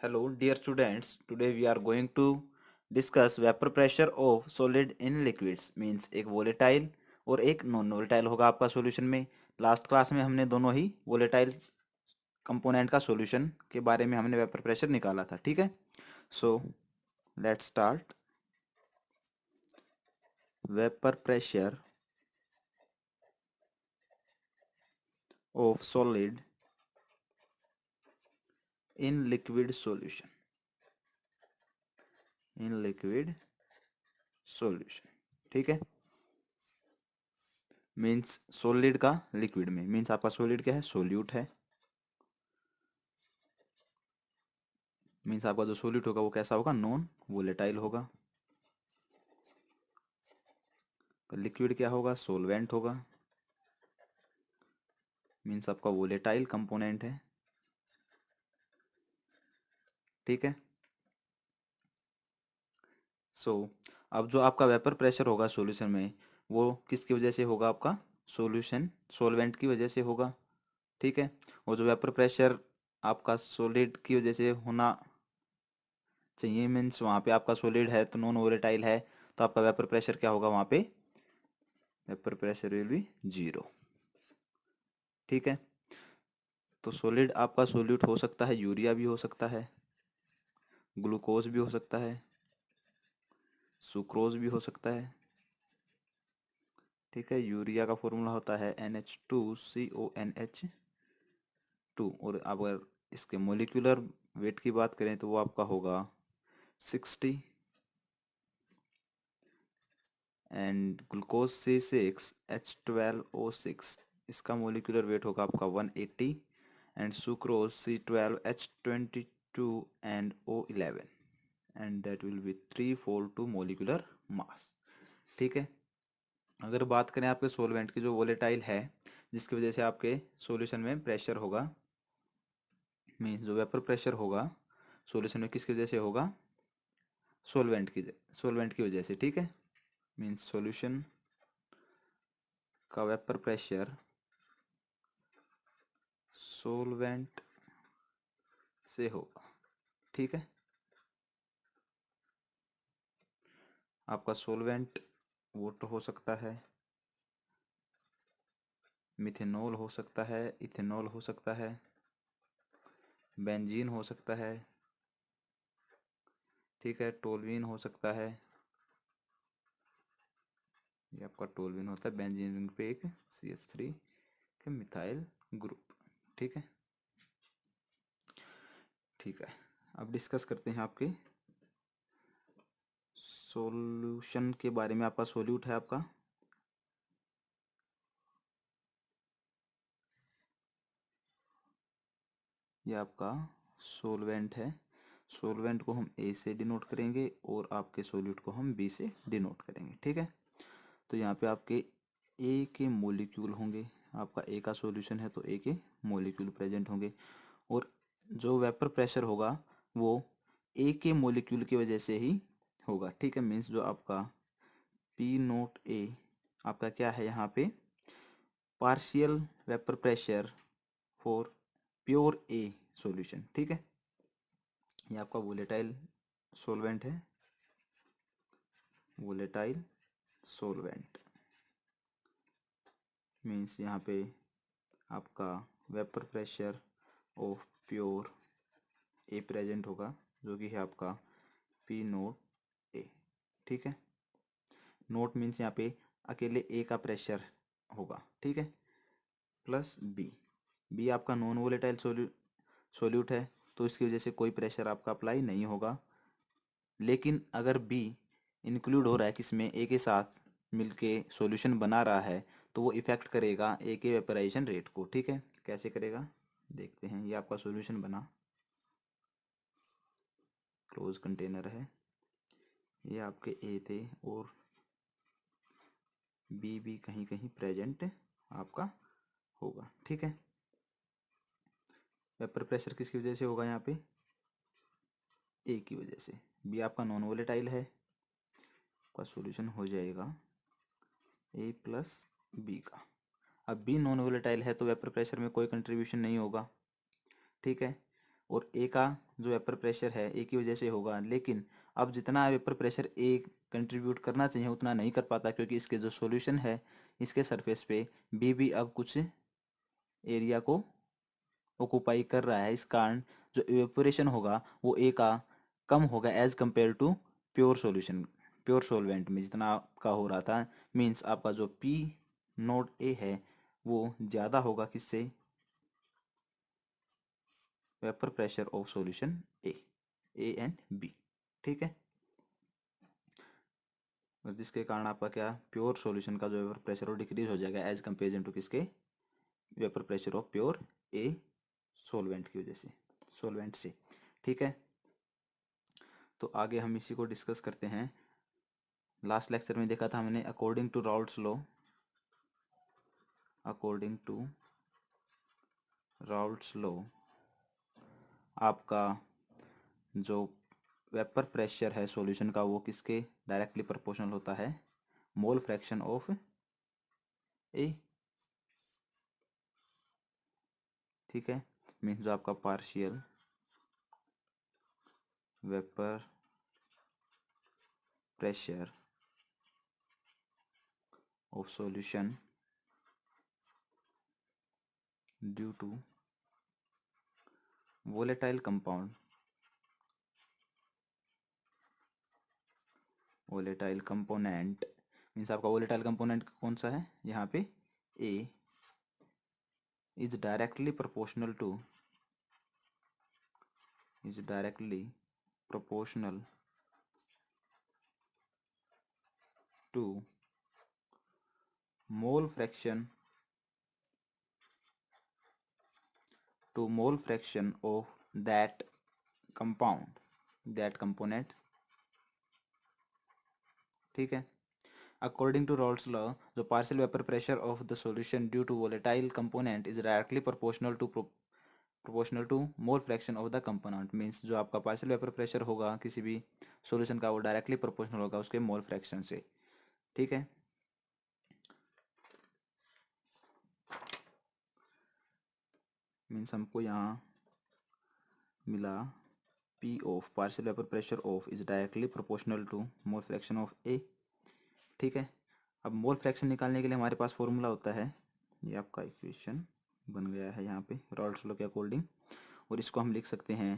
Hello, dear students. Today we are going to discuss vapor pressure of solid in liquids. Means एक volatile और एक non volatile होगा आपका solution में। Last class में हमने दोनों ही volatile कंपोनेंट का सॉल्यूशन के बारे में हमने वेपर प्रेशर निकाला था, ठीक है। So let's start. Vapour pressure of solid in liquid solution. In liquid solution, ठीक है। मीन्स सॉलिड का लिक्विड में, मीन्स आपका सॉलिड क्या है, सोल्यूट है। मीन्स आपका जो सोल्यूट होगा वो कैसा होगा, नॉन वोलेटाइल होगा। लिक्विड क्या होगा, सोलवेंट होगा। मीन्स आपका वोलेटाइल कंपोनेंट है, ठीक है। सो अब जो आपका वेपर प्रेशर होगा सॉल्यूशन में, वो किसकी वजह से होगा, आपका सॉल्यूशन सोलवेंट की वजह से होगा, ठीक है। और जो वेपर प्रेशर आपका सॉलिड की वजह से होना चाहिए, मीन्स वहाँ पे आपका सॉलिड है तो नॉन वोलेटाइल है, तो आपका वेपर प्रेशर क्या होगा वहाँ पे, वेपर प्रेशर विल बी 0, ठीक है। तो सॉलिड आपका सोल्यूट हो सकता है, यूरिया भी हो सकता है, ग्लूकोज भी हो सकता है, सुक्रोज भी हो सकता है, ठीक है। यूरिया का फॉर्मूला होता है NH2CONH2। और अगर इसके मोलिकुलर वेट की बात करें तो वो आपका होगा 60। एंड ग्लूकोज C6H12O6, इसका मोलिकुलर वेट होगा आपका 180। And sucrose C12H22 and O11, and that will B 342 molecular mass, ठीक है। अगर बात करें आपके सोलवेंट की जो वोलेटाइल है, जिसकी वजह से आपके सॉल्यूशन में प्रेशर होगा, मीन्स जो वेपर प्रेशर होगा सॉल्यूशन में किसकी वजह से होगा, सोलवेंट की वजह से, ठीक है। मीन्स सॉल्यूशन का वेपर प्रेशर सोलवेंट से होगा, ठीक है। आपका सोलवेंट वो तो हो सकता है, मिथेनॉल हो सकता है, इथेनॉल हो सकता है, बेंजीन हो सकता है, ठीक है। टोल्यूइन हो सकता है, ये आपका टोल्यूइन होता है, बेंजीन रिंग पे एक CH3 के मिथाइल ग्रुप, ठीक है। ठीक है, अब डिस्कस करते हैं आपके सॉल्यूशन के बारे में। आपका सोल्यूट है, आपका ये आपका सोलवेंट है। सोलवेंट को हम A से डिनोट करेंगे और आपके सोल्यूट को हम B से डिनोट करेंगे, ठीक है। तो यहाँ पे आपके A के मोलिक्यूल होंगे, आपका A का सॉल्यूशन है तो A के मोलिक्यूल प्रेजेंट होंगे। और जो वेपर प्रेशर होगा वो A के मोलिक्यूल की वजह से ही होगा, ठीक है। मीन्स जो आपका P नोट A आपका क्या है यहाँ पे, partial vapour pressure for pure A solution, ठीक है। ये आपका वोलेटाइल सोलवेंट है, वोलेटाइल सोलवेंट। मीन्स यहाँ पे आपका vapour pressure of pure A present होगा, जो कि है आपका P नोट ए, ठीक है। नोट मीन्स यहाँ पे अकेले ए का प्रेशर होगा, ठीक है, प्लस बी। बी आपका नॉन वोलेटाइल सोल्यूट है, तो इसकी वजह से कोई प्रेशर आपका अप्लाई नहीं होगा। लेकिन अगर बी इंक्लूड हो रहा है किसमें, ए के साथ मिलके सॉल्यूशन बना रहा है, तो वो इफेक्ट करेगा ए के वेपराइजेशन रेट को, ठीक है। कैसे करेगा देखते हैं। ये आपका सॉल्यूशन बना, क्लोज कंटेनर है, ये आपके ए थे और बी भी कहीं कहीं प्रेजेंट आपका होगा, ठीक है। वेपर प्रेशर किसकी वजह से होगा, यहाँ पे ए की वजह से। बी आपका नॉन वोलेटाइल है, आपका सॉल्यूशन हो जाएगा ए प्लस बी का। अब बी नॉन वोलेटाइल है तो वेपर प्रेशर में कोई कंट्रीब्यूशन नहीं होगा, ठीक है। और ए का जो वेपर प्रेशर है ए की वजह से होगा, लेकिन अब जितना वेपर प्रेशर ए कंट्रीब्यूट करना चाहिए उतना नहीं कर पाता, क्योंकि इसके जो सॉल्यूशन है इसके सरफेस पे बी भी अब कुछ एरिया को ऑक्यूपाई कर रहा है। इस कारण जो इवेपोरेशन होगा वो ए का कम होगा as compare to pure solution. Pure solvent में जितना आपका हो रहा था, मीन्स आपका जो पी नोट ए है वो ज़्यादा होगा किससे, vapour pressure of solution A and B. ठीक है, और जिसके कारण आपका क्या, प्योर सॉल्यूशन का जो वेपर प्रेशर वो डिक्रीज हो जाएगा एज कंपेरिजन टू किसके, vapour pressure of pure a solvent की वजह से, सॉल्वेंट से। ठीक है, तो आगे हम इसी को डिस्कस करते हैं। लास्ट लेक्चर में देखा था हमने according to Raoult's law, according to Raoult's law आपका जो वेपर प्रेशर है सॉल्यूशन का वो किसके डायरेक्टली प्रोपोर्शनल होता है, मोल फ्रैक्शन ऑफ ए। ठीक है, मीन्स जो आपका partial vapour pressure of solution due to volatile compound, volatile component means आपका वोलेटाइल कंपोनेंट कौन सा है यहाँ पे, A, is directly proportional to, is directly proportional to mole fraction, to mole fraction of that compound, that component। ठीक है, according to Raoult's law जो partial vapour pressure of the solution due to volatile component is directly proportional to mole fraction of the component, means जो आपका partial vapour pressure होगा किसी भी solution का वो डायरेक्टली प्रोपोर्शनल होगा उसके मोल फ्रैक्शन से। ठीक है, मीन्स हमको यहाँ मिला P of partial vapour pressure of is directly proportional to mole fraction of A। ठीक है, अब मोल फ्रैक्शन निकालने के लिए हमारे पास फॉर्मूला होता है, ये आपका इक्वेशन बन गया है यहाँ पे रॉल्स लॉ के अकॉर्डिंग, और इसको हम लिख सकते हैं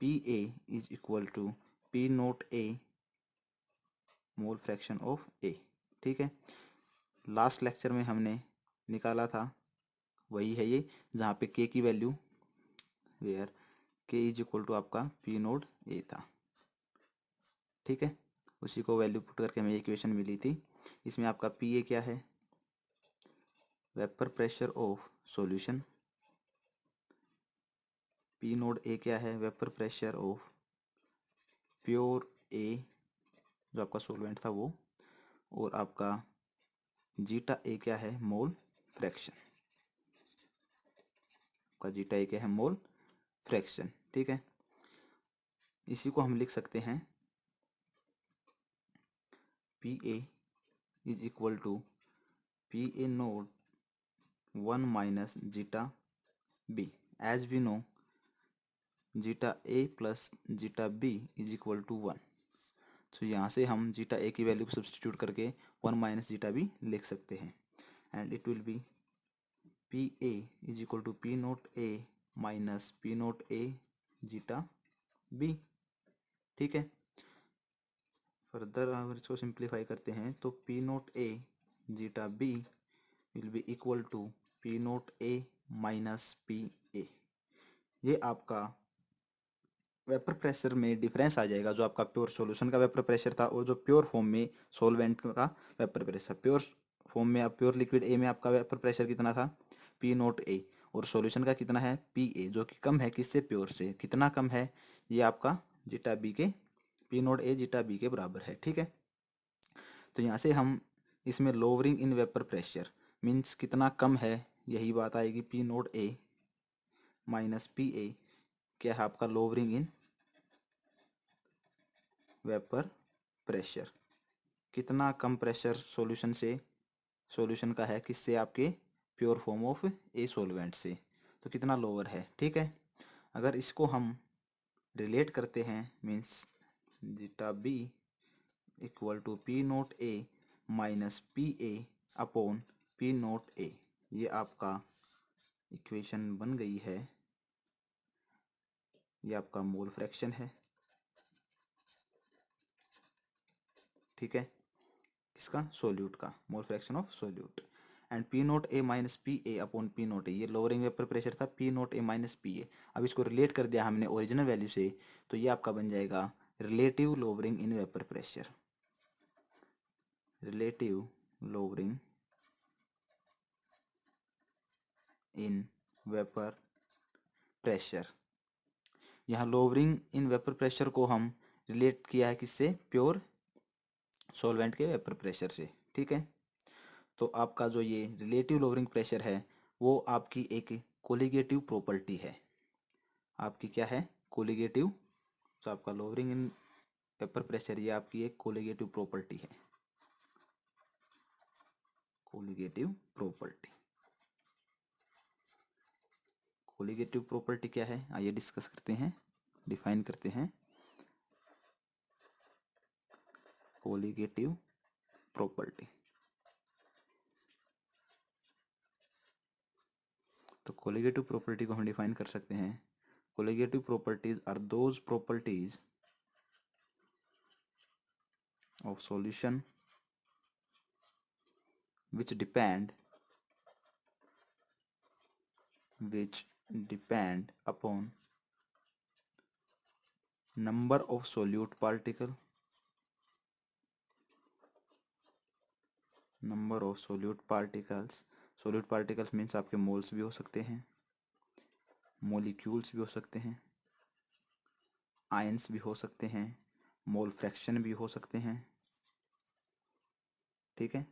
P A is equal to P note A mole fraction of A. ठीक है, लास्ट लेक्चर में हमने निकाला था वही है ये, जहाँ पे के की वैल्यू वेयर के इज इक्वल टू आपका पी नोट ए था। ठीक है, उसी को वैल्यू पुट करके हमें इक्वेशन मिली थी। इसमें आपका पी ए क्या है, vapour pressure of solution, P node A क्या है, वेपर प्रेशर ऑफ प्योर ए जो आपका सॉल्वेंट था वो, और आपका जीटा ए क्या है, मोल फ्रैक्शन, आपका जीटा ए क्या है, मोल फ्रैक्शन। ठीक है, इसी को हम लिख सकते हैं P A is equal to P A nought 1 minus zeta B, as we know zeta A plus zeta B is equal to 1। तो यहाँ से हम जीटा ए की वैल्यू को सब्सटीट्यूट करके 1 माइनस जीटा बी लिख सकते हैं, and it will be P A is equal to P note A minus P note A zeta B. ठीक है, फर्दर अगर इसको सिंप्लीफाई करते हैं तो P note A zeta B will be equal to P note A minus P A. ये आपका vapour pressure में डिफरेंस आ जाएगा, जो आपका प्योर सॉल्यूशन का वेपर प्रेशर था और जो प्योर फॉर्म में सॉल्वेंट का वेपर प्रेशर। प्योर फॉर्म में आप प्योर लिक्विड ए में आपका वेपर प्रेशर कितना था, पी नोट ए, और सॉल्यूशन का कितना है, पी ए, जो कि कम है किससे, प्योर से। कितना कम है, ये आपका जीटा बी के, P note A zeta B के बराबर है। ठीक है, तो यहाँ से हम इसमें lowering in vapour pressure means कितना कम है, यही बात आएगी, P note A minus P ए क्या है आपका, लोअरिंग इन वेपर प्रेशर। कितना कम प्रेशर सॉल्यूशन से, सॉल्यूशन का है किससे, आपके pure form of a solvent से, तो कितना लोअर है। ठीक है, अगर इसको हम रिलेट करते हैं means zeta B equal to P note A minus P A upon P note A, ये आपका इक्वेशन बन गई है। ये आपका मोल फ्रैक्शन है, ठीक है, किसका, सोल्यूट का, mole fraction of solute. And P note A minus P A upon P note A, ये लोअरिंग वेपर प्रेशर था, P note A minus P A. अब इसको रिलेट कर दिया हमने ओरिजिनल वैल्यू से, तो ये आपका बन जाएगा relative lowering in vapour pressure, relative lowering in vapour pressure. यहाँ लोअरिंग इन वेपर प्रेशर को हम रिलेट किया है किससे, प्योर सॉल्वेंट के वेपर प्रेशर से, ठीक है। तो आपका जो ये रिलेटिव लोअरिंग प्रेशर है वो आपकी एक कोलिगेटिव प्रॉपर्टी है, आपकी क्या है, कोलिगेटिव। तो आपका लोअरिंग इन वेपर प्रेशर ये आपकी एक कोलिगेटिव प्रॉपर्टी है, कोलिगेटिव प्रॉपर्टी। कोलिगेटिव प्रॉपर्टी क्या है, आइए डिस्कस करते हैं, डिफाइन करते हैं। कोलिगेटिव प्रॉपर्टी, तो कोलिगेटिव प्रॉपर्टी को हम डिफाइन कर सकते हैं। Colligative properties are those properties of solution which depend upon number of solute particle, number of solute particles, solute particles means आपके मोल्स भी हो सकते हैं, मोलिक्यूल्स भी हो सकते हैं, आयंस भी हो सकते हैं, मोल फ्रैक्शन भी हो सकते हैं, ठीक है।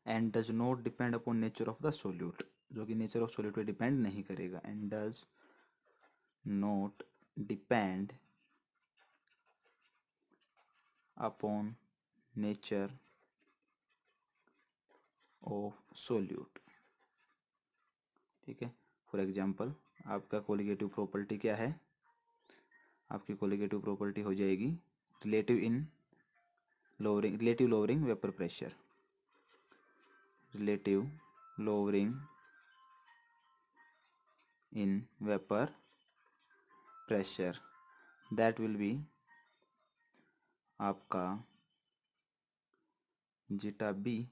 And does not depend upon nature of the solute, जो कि नेचर ऑफ सोल्यूट पे डिपेंड नहीं करेगा। And does not depend upon nature of solute, ठीक है। फॉर एग्जाम्पल आपका कोलिगेटिव प्रॉपर्टी क्या है, आपकी कोलिगेटिव प्रॉपर्टी हो जाएगी relative lowering vapour pressure, relative lowering in vapour pressure, that will be आपका zeta B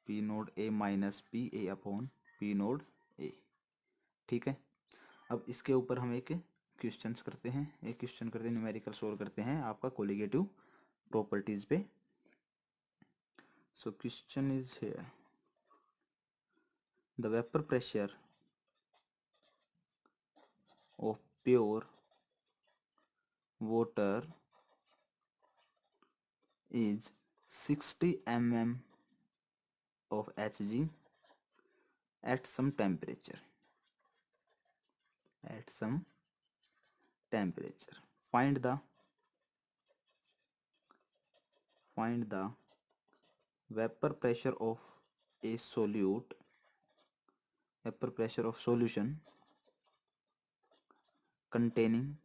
P node A minus P A upon P node A, ठीक है। अब इसके ऊपर हम एक क्वेश्चंस करते हैं, एक क्वेश्चन करते हैं, न्यूमेरिकल सोल्व करते हैं आपका कोलिगेटिव प्रॉपर्टीज पे। So question is here, the vapour pressure of pure water is 60 mm of Hg at some temperature, at some temperature. Find the vapor pressure of a solute, vapor pressure of solution containing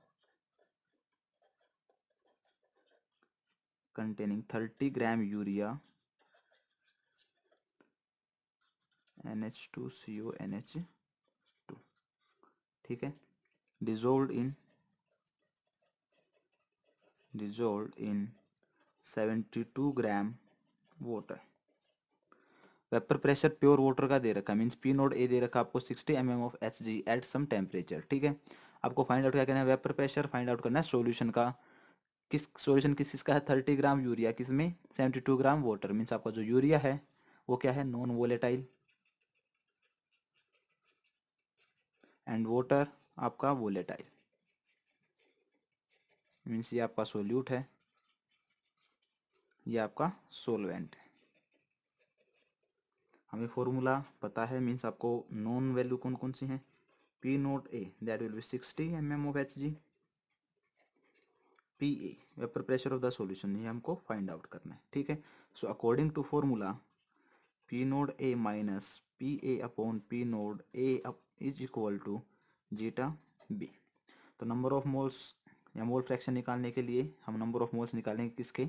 30 gram urea NH2CO NH2, ठीक है, dissolved in 72 gram water. Vapour pressure pure water का दे रखा, means P node A दे रखा आपको 60 mm of Hg at some temperature, ठीक है। आपको फाइंड आउट क्या करना है, वेपर प्रेशर फाइंड आउट करना है सॉल्यूशन का। सॉल्यूशन किस का है, 30 ग्राम यूरिया, किसमें 72 ग्राम वाटर, मीन्स आपका जो यूरिया है वो क्या है, नॉन वोलेटाइल, एंड वाटर आपका वोलेटाइल, मीन्स ये आपका सोल्यूट है, ये आपका सोलवेंट है। हमें फॉर्मूला पता है, मीन्स आपको नॉन वैल्यू कौन कौन सी हैं, P note A that will be 60 mm of Hg, P A vapour pressure of the solution, ये हमको फाइंड आउट करना है, ठीक है। So according to formula P node A minus P A upon P node A is equal to zeta B. तो number of moles या mole fraction निकालने के लिए हम नंबर ऑफ मोल्स निकालेंगे किसके,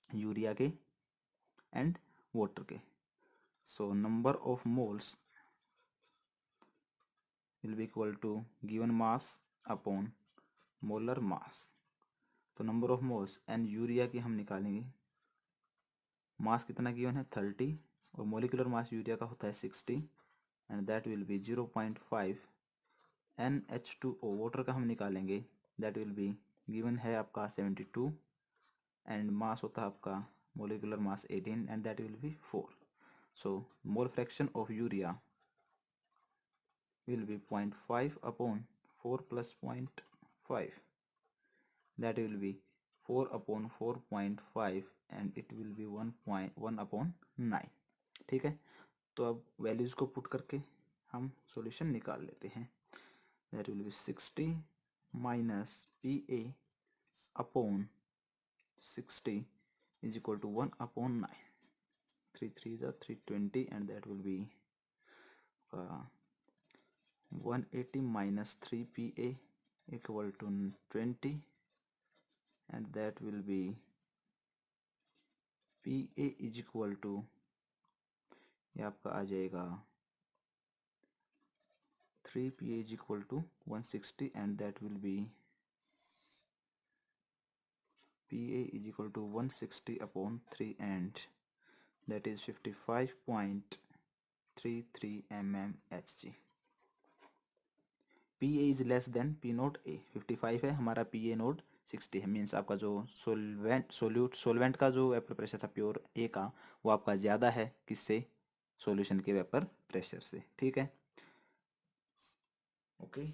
यूरिया के एंड वाटर के। So number of moles will be equal to given mass upon molar mass. तो number of moles and urea की हम निकालेंगे, मास कितना गिवन है 30 और मोलिकुलर मास यूरिया का होता है 60 and that will B 0.5। NH2O water का हम निकालेंगे, दैट विल बी गिवन है आपका 72 एंड मास होता है आपका molecular mass 18 and that will B 4। So mole fraction of urea will be 0.5 upon 4 plus 0.5, that will be 4 upon 4.5 and it will be 1.1 upon 9। ठीक है, तो अब वैल्यूज को पुट करके हम सॉल्यूशन निकाल लेते हैं। that will be 60 minus PA upon 60 is equal to 1 upon 9, 3 3 is 320 and that will be 180 minus 3 PA equal to 20 and that will be PA is equal to, ये आपका आ जाएगा 3 PA is equal to 160 and that will be PA is equal to 160 upon 3 and that is 55.33 mmHg। PA is less than P note A, 55 है हमारा, PA note 60 है, means आपका जो solvent का जो वेपर प्रेशर था प्योर A का, वो आपका ज़्यादा है किससे, सॉल्यूशन के वेपर प्रेशर से। ठीक है, ओके।